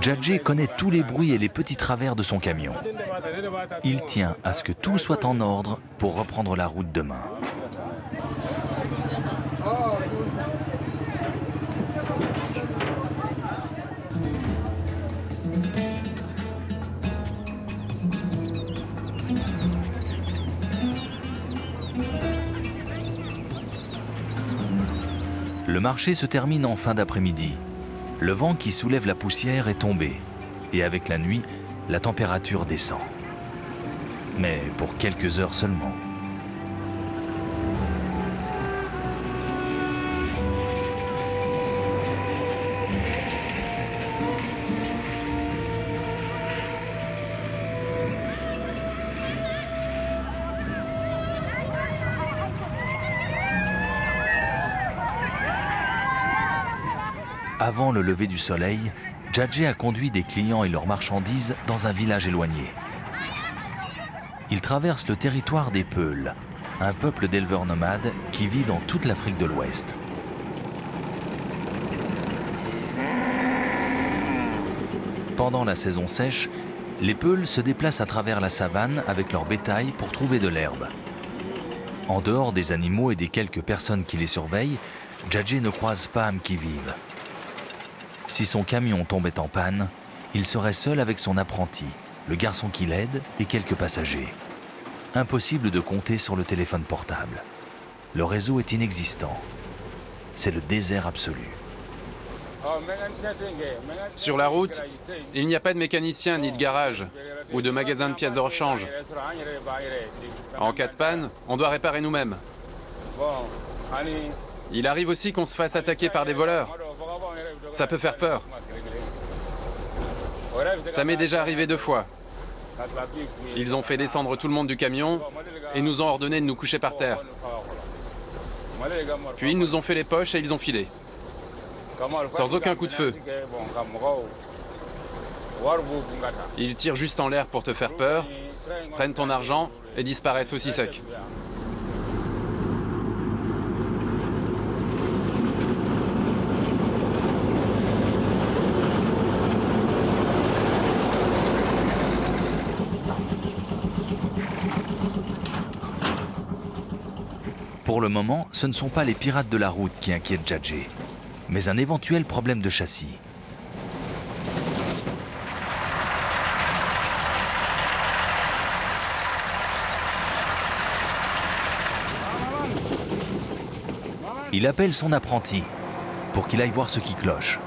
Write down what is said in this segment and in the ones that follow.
Djadje connaît tous les bruits et les petits travers de son camion. Il tient à ce que tout soit en ordre pour reprendre la route demain. Le marché se termine en fin d'après-midi. Le vent qui soulève la poussière est tombé. Et avec la nuit, la température descend. Mais pour quelques heures seulement. Avant le lever du soleil, Djadje a conduit des clients et leurs marchandises dans un village éloigné. Il traverse le territoire des Peuls, un peuple d'éleveurs nomades qui vit dans toute l'Afrique de l'Ouest. Pendant la saison sèche, les Peuls se déplacent à travers la savane avec leur bétail pour trouver de l'herbe. En dehors des animaux et des quelques personnes qui les surveillent, Djadje ne croise pas âme qui vive. Si son camion tombait en panne, il serait seul avec son apprenti, le garçon qui l'aide et quelques passagers. Impossible de compter sur le téléphone portable. Le réseau est inexistant. C'est le désert absolu. Sur la route, il n'y a pas de mécanicien ni de garage ou de magasin de pièces de rechange. En cas de panne, on doit réparer nous-mêmes. Il arrive aussi qu'on se fasse attaquer par des voleurs. Ça peut faire peur. Ça m'est déjà arrivé 2 fois. Ils ont fait descendre tout le monde du camion et nous ont ordonné de nous coucher par terre. Puis ils nous ont fait les poches et ils ont filé. Sans aucun coup de feu. Ils tirent juste en l'air pour te faire peur, prennent ton argent et disparaissent aussi sec. Pour le moment, ce ne sont pas les pirates de la route qui inquiètent Djadje, mais un éventuel problème de châssis. Il appelle son apprenti pour qu'il aille voir ce qui cloche.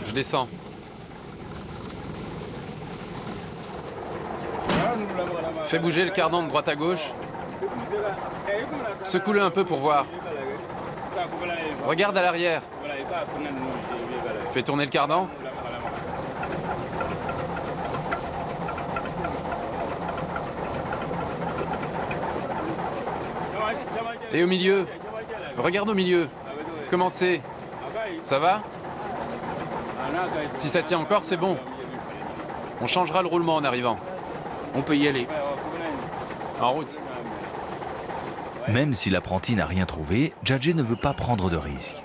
Je descends. Fais bouger le cardan de droite à gauche. Secoue-le un peu pour voir. Regarde à l'arrière. Fais tourner le cardan. Et au milieu. Regarde au milieu. Comment c'est? Ça va? Si ça tient encore, c'est bon. On changera le roulement en arrivant. On peut y aller. En route. Même si l'apprenti n'a rien trouvé, Djadje ne veut pas prendre de risques.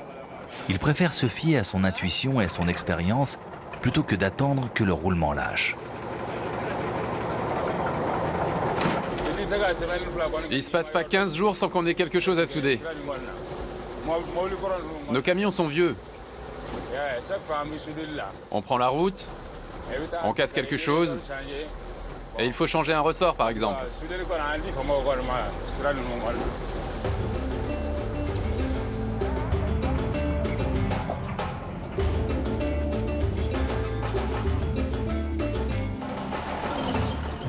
Il préfère se fier à son intuition et à son expérience plutôt que d'attendre que le roulement lâche. Il ne se passe pas 15 jours sans qu'on ait quelque chose à souder. Nos camions sont vieux. On prend la route, on casse quelque chose, et il faut changer un ressort par exemple.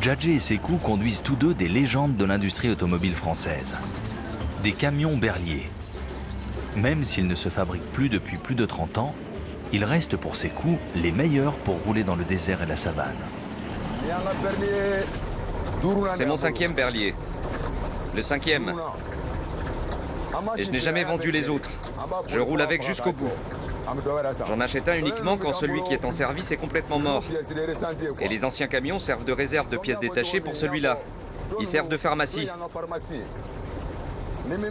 Djadje et Sékou conduisent tous deux des légendes de l'industrie automobile française. Des camions berliers. Même s'ils ne se fabriquent plus depuis plus de 30 ans, ils restent pour Sékou les meilleurs pour rouler dans le désert et la savane. C'est mon 5e berlier. Le 5e. Et je n'ai jamais vendu les autres. Je roule avec jusqu'au bout. J'en achète un uniquement quand celui qui est en service est complètement mort. Et les anciens camions servent de réserve de pièces détachées pour celui-là. Ils servent de pharmacie.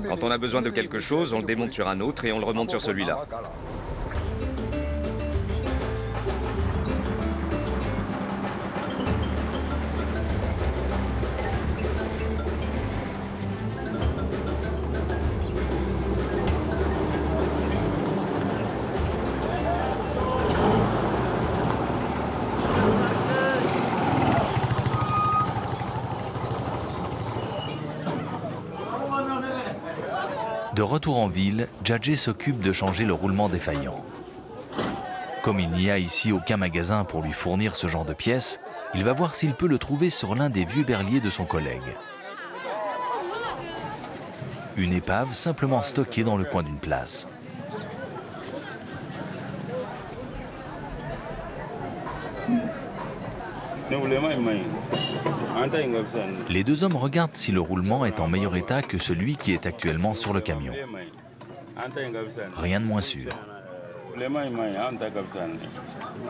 Quand on a besoin de quelque chose, on le démonte sur un autre et on le remonte sur celui-là. De retour en ville, Djadje s'occupe de changer le roulement défaillant. Comme il n'y a ici aucun magasin pour lui fournir ce genre de pièces, il va voir s'il peut le trouver sur l'un des vieux berliers de son collègue. Une épave simplement stockée dans le coin d'une place. Les deux hommes regardent si le roulement est en meilleur état que celui qui est actuellement sur le camion. Rien de moins sûr.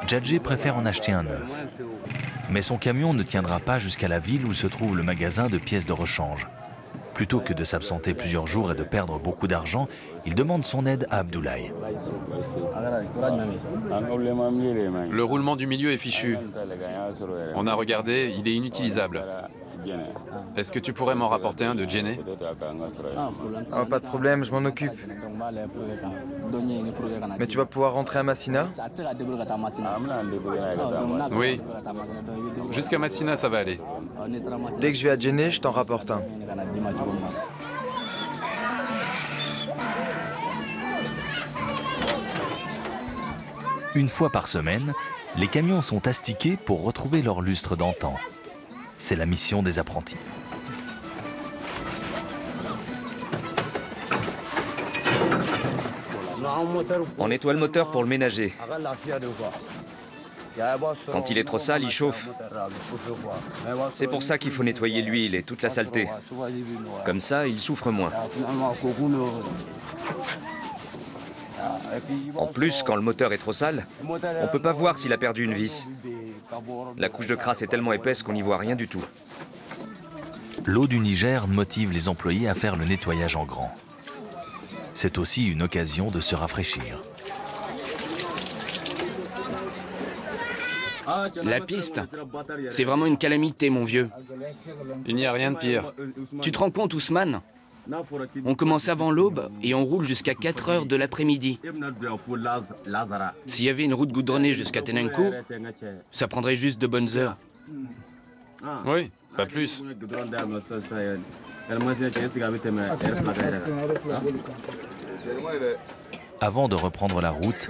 Djadje préfère en acheter un neuf. Mais son camion ne tiendra pas jusqu'à la ville où se trouve le magasin de pièces de rechange. Plutôt que de s'absenter plusieurs jours et de perdre beaucoup d'argent, il demande son aide à Abdoulaye. Le roulement du milieu est fichu. On a regardé, il est inutilisable. Est-ce que tu pourrais m'en rapporter un de Djenné? Oh, pas de problème, je m'en occupe. Mais tu vas pouvoir rentrer à Massina? Oui. Jusqu'à Massina, ça va aller. Dès que je vais à Djenné, je t'en rapporte un. Une fois par semaine, les camions sont astiqués pour retrouver leur lustre d'antan. C'est la mission des apprentis. On nettoie le moteur pour le ménager. Quand il est trop sale, il chauffe. C'est pour ça qu'il faut nettoyer l'huile et toute la saleté. Comme ça, il souffre moins. En plus, quand le moteur est trop sale, on ne peut pas voir s'il a perdu une vis. La couche de crasse est tellement épaisse qu'on n'y voit rien du tout. L'eau du Niger motive les employés à faire le nettoyage en grand. C'est aussi une occasion de se rafraîchir. La piste, c'est vraiment une calamité, mon vieux. Il n'y a rien de pire. Tu te rends compte, Ousmane? On commence avant l'aube et on roule jusqu'à 4 heures de l'après-midi. S'il y avait une route goudronnée jusqu'à Tenenko, ça prendrait juste de bonnes heures. Oui, pas plus. Avant de reprendre la route,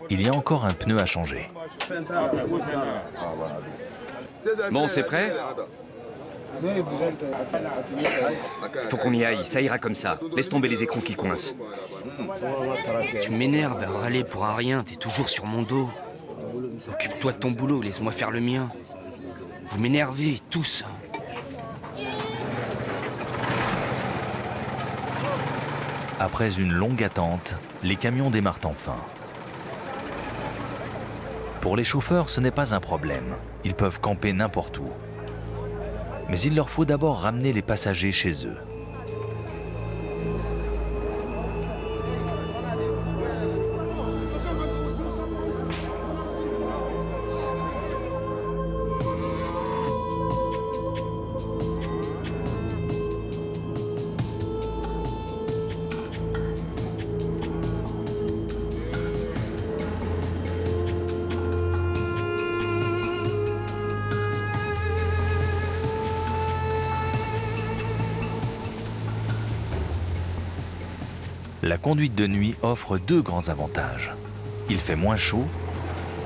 il y a encore un pneu à changer. Bon, c'est prêt? Faut qu'on y aille, ça ira comme ça. Laisse tomber les écrous qui coincent. Tu m'énerves à râler pour un rien, t'es toujours sur mon dos. Occupe-toi de ton boulot, laisse-moi faire le mien. Vous m'énervez, tous. Après une longue attente, les camions démarrent enfin. Pour les chauffeurs, ce n'est pas un problème. Ils peuvent camper n'importe où. Mais il leur faut d'abord ramener les passagers chez eux. La conduite de nuit offre deux grands avantages. Il fait moins chaud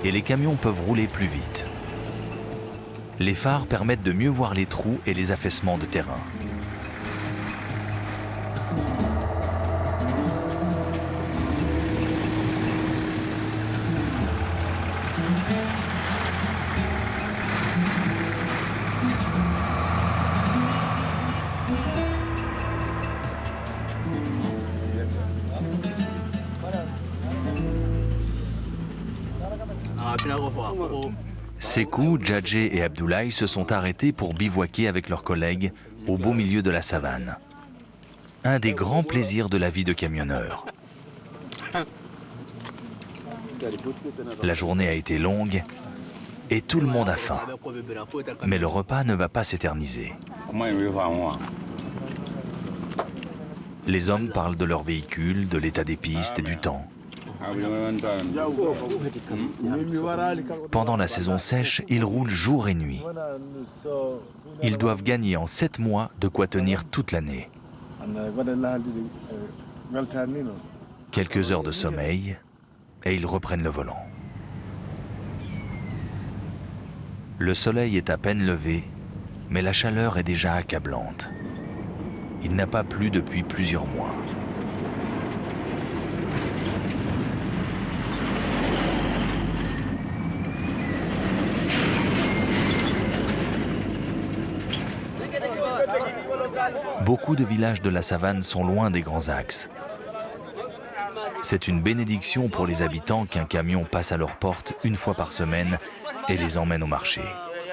et les camions peuvent rouler plus vite. Les phares permettent de mieux voir les trous et les affaissements de terrain. Sekou, Djadjé et Abdoulaye se sont arrêtés pour bivouaquer avec leurs collègues au beau milieu de la savane. Un des grands plaisirs de la vie de camionneur. La journée a été longue et tout le monde a faim. Mais le repas ne va pas s'éterniser. Les hommes parlent de leur véhicule, de l'état des pistes et du temps. Pendant la saison sèche, ils roulent jour et nuit. Ils doivent gagner en 7 mois de quoi tenir toute l'année. Quelques heures de sommeil et ils reprennent le volant. Le soleil est à peine levé, mais la chaleur est déjà accablante. Il n'a pas plu depuis plusieurs mois. Beaucoup de villages de la savane sont loin des grands axes. C'est une bénédiction pour les habitants qu'un camion passe à leur porte une fois par semaine et les emmène au marché.